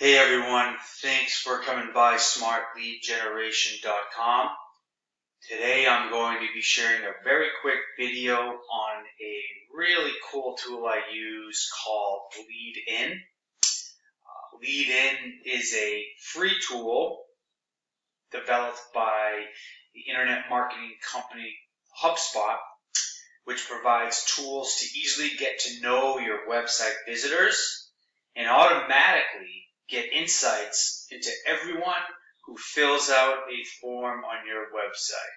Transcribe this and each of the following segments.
Hey everyone, thanks for coming by smartleadgeneration.com. Today I'm going to be sharing a very quick video on a really cool tool I use called LeadIn. LeadIn is a free tool developed by the internet marketing company HubSpot, which provides tools to easily get to know your website visitors and automatically get insights into everyone who fills out a form on your website.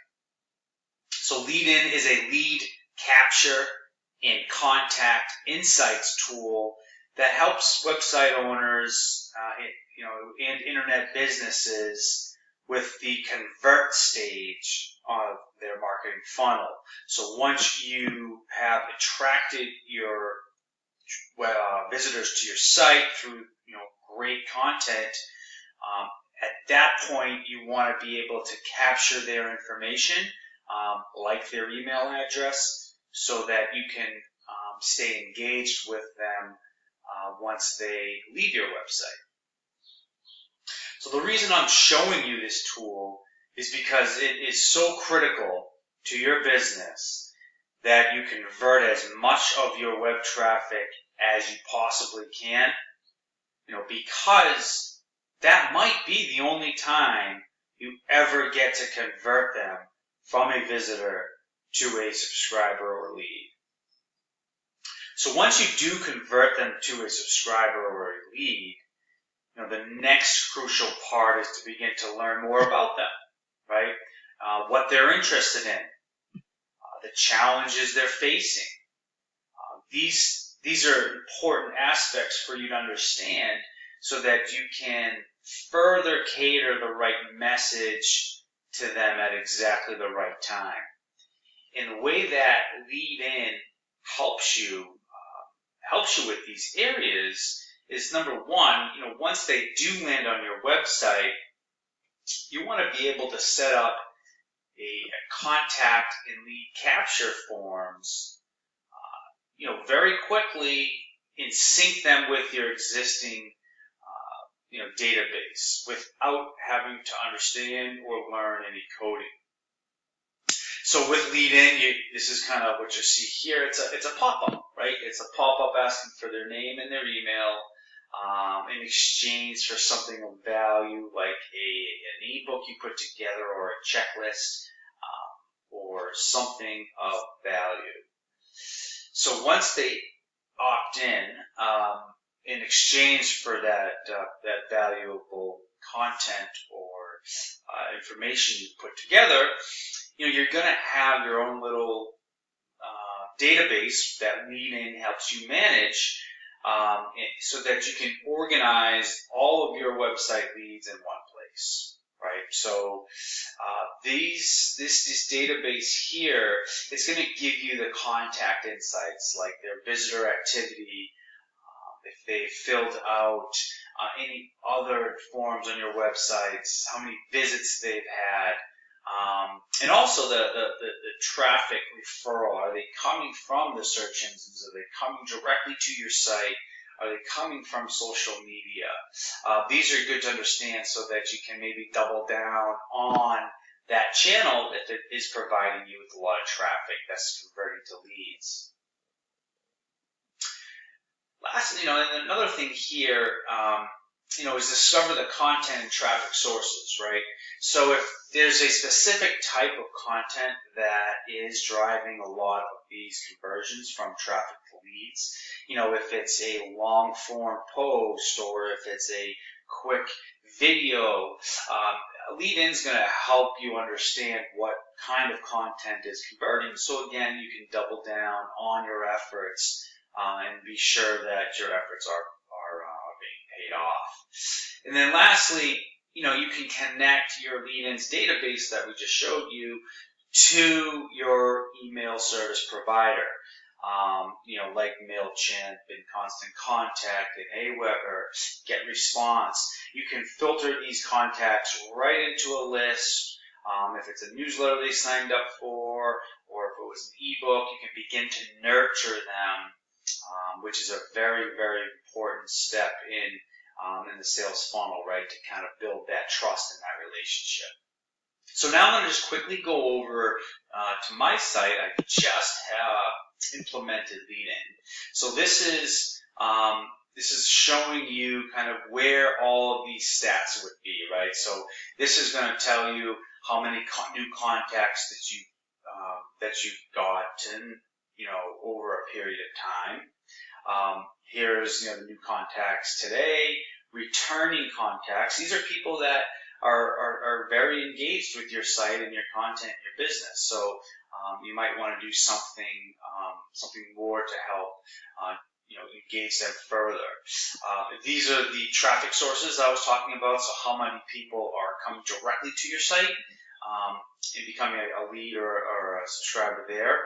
So LeadIn is a lead capture and contact insights tool that helps website owners and internet businesses with the convert stage of their marketing funnel. So once you have attracted your visitors to your site through great content, at that point you want to be able to capture their information, like their email address, so that you can stay engaged with them once they leave your website. So the reason I'm showing you this tool is because it is so critical to your business that you convert as much of your web traffic as you possibly can, because that might be the only time you ever get to convert them from a visitor to a subscriber or lead. So once you do convert them to a subscriber or a lead, the next crucial part is to begin to learn more about them, right? What they're interested in, the challenges they're facing. These are important aspects for you to understand so that you can further cater the right message to them at exactly the right time. And the way that LeadIn helps you with these areas is, number one, once they do land on your website, you want to be able to set up a contact and lead capture forms very quickly and sync them with your existing database without having to understand or learn any coding. So with LeadIn, this is kind of what you see here. It's a pop-up, right? It's a pop-up asking for their name and their email in exchange for something of value, like an ebook you put together, or a checklist, or something of value. So once they opt in exchange for that valuable content or information you put together, you're going to have your own little database that LeadIn helps you manage, so that you can organize all of your website leads in one place, right? So this database here is going to give you the contact insights, like their visitor activity, if they filled out any other forms on your websites, how many visits they've had, and also the traffic referral. Are they coming from the search engines? Are they coming directly to your site? Are they coming from social media? These are good to understand so that you can maybe double down on that channel if it is providing you with a lot of traffic that's converting to leads. Lastly, and another thing here, is discover the content and traffic sources, right? So if there's a specific type of content that is driving a lot of these conversions from traffic to leads, if it's a long form post or if it's a quick video, LeadIn's going to help you understand what kind of content is converting. So again, you can double down on your efforts and be sure that your efforts are being paid off. And then lastly, you can connect your LeadIn's database that we just showed you to your email service provider, like MailChimp and Constant Contact and Aweber, GetResponse. You can filter these contacts right into a list. If it's a newsletter they signed up for, or if it was an ebook, you can begin to nurture them, which is a very, very important step in in the sales funnel, right, to kind of build that trust in that relationship. So now I'm going to just quickly go over to my site. I just have implemented LeadIn. So this is showing you kind of where all of these stats would be, right? So this is going to tell you how many new contacts that you've gotten, over a period of time. Here's the new contacts today, returning contacts. These are people that are very engaged with your site and your content and your business. So you might want to do something more to help engage them further. These are the traffic sources I was talking about. So how many people are coming directly to your site and becoming a lead or a subscriber there,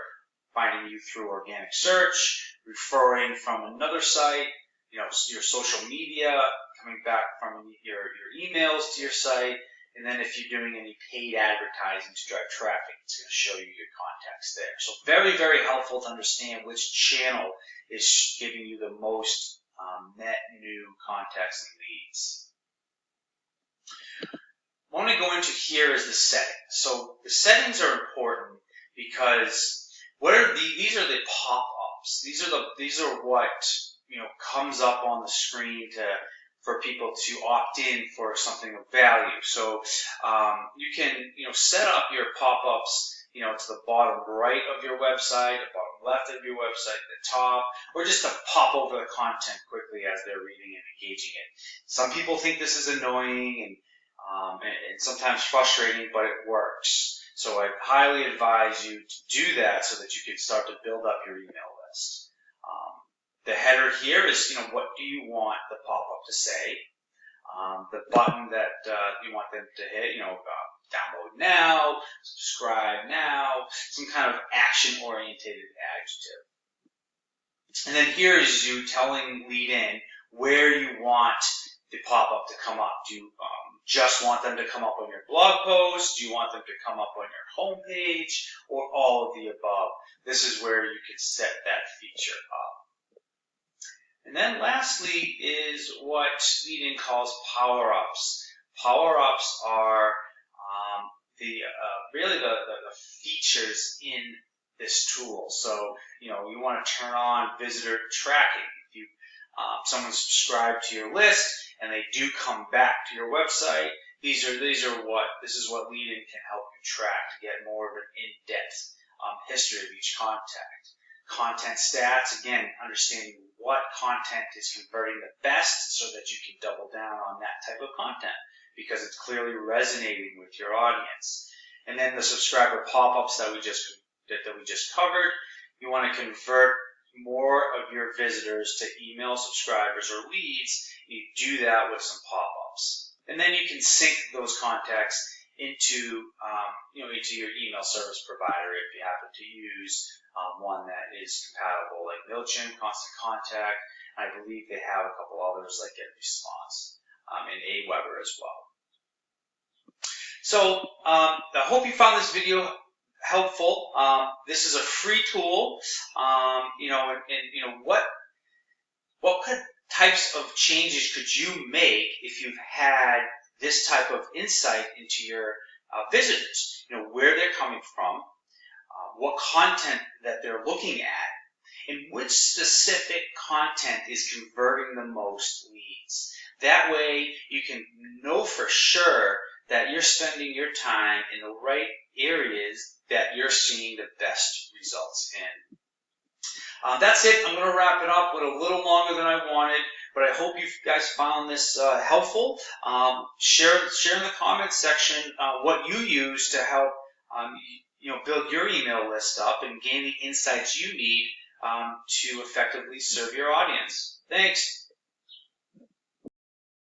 finding you through organic search, referring from another site, your social media, coming back from your emails to your site, and then if you're doing any paid advertising to drive traffic, it's going to show you your contacts there. So very, very helpful to understand which channel is giving you the most net new contacts and leads. What I want to go into here is the settings. So the settings are important because these are the pop-ups. These are what comes up on the screen for people to opt in for something of value. So you can set up your pop-ups to the bottom right of your website, the bottom left of your website, the top, or just to pop over the content quickly as they're reading and engaging it. Some people think this is annoying and sometimes frustrating, but it works. So I highly advise you to do that so that you can start to build up your email list. The header here is, what do you want the pop-up to say? The button that you want them to hit, download now, subscribe now, some kind of action-oriented adjective. And then here is you telling LeadIn where you want the pop-up to come up. Do you just want them to come up on your blog post? Do you want them to come up on your homepage? Or all of the above? This is where you can set that feature up. And then lastly is what LeadIn calls power-ups. Power-ups are really the features in this tool. So you want to turn on visitor tracking. If you someone subscribed to your list and they do come back to your website, this is what LeadIn can help you track to get more of an in-depth history of each contact. Content stats, again, understanding what content is converting the best so that you can double down on that type of content because it's clearly resonating with your audience. And then the subscriber pop-ups that we just covered, you want to convert more of your visitors to email subscribers or leads. You do that with some pop-ups. And then you can sync those contacts into your email service provider if you happen to use one that is compatible, like MailChimp, Constant Contact, and I believe they have a couple others like GetResponse and Aweber as well. So I hope you found this video helpful. This is a free tool. What types of changes could you make if you've had this type of insight into your visitors? Where they're coming from, what content that they're looking at, and which specific content is converting the most leads. That way you can know for sure that you're spending your time in the right areas that you're seeing the best results in. That's it. I'm going to wrap it up with a little longer than I wanted, but I hope you guys found this helpful. Share in the comments section what you use to help build your email list up and gain the insights you need to effectively serve your audience. Thanks.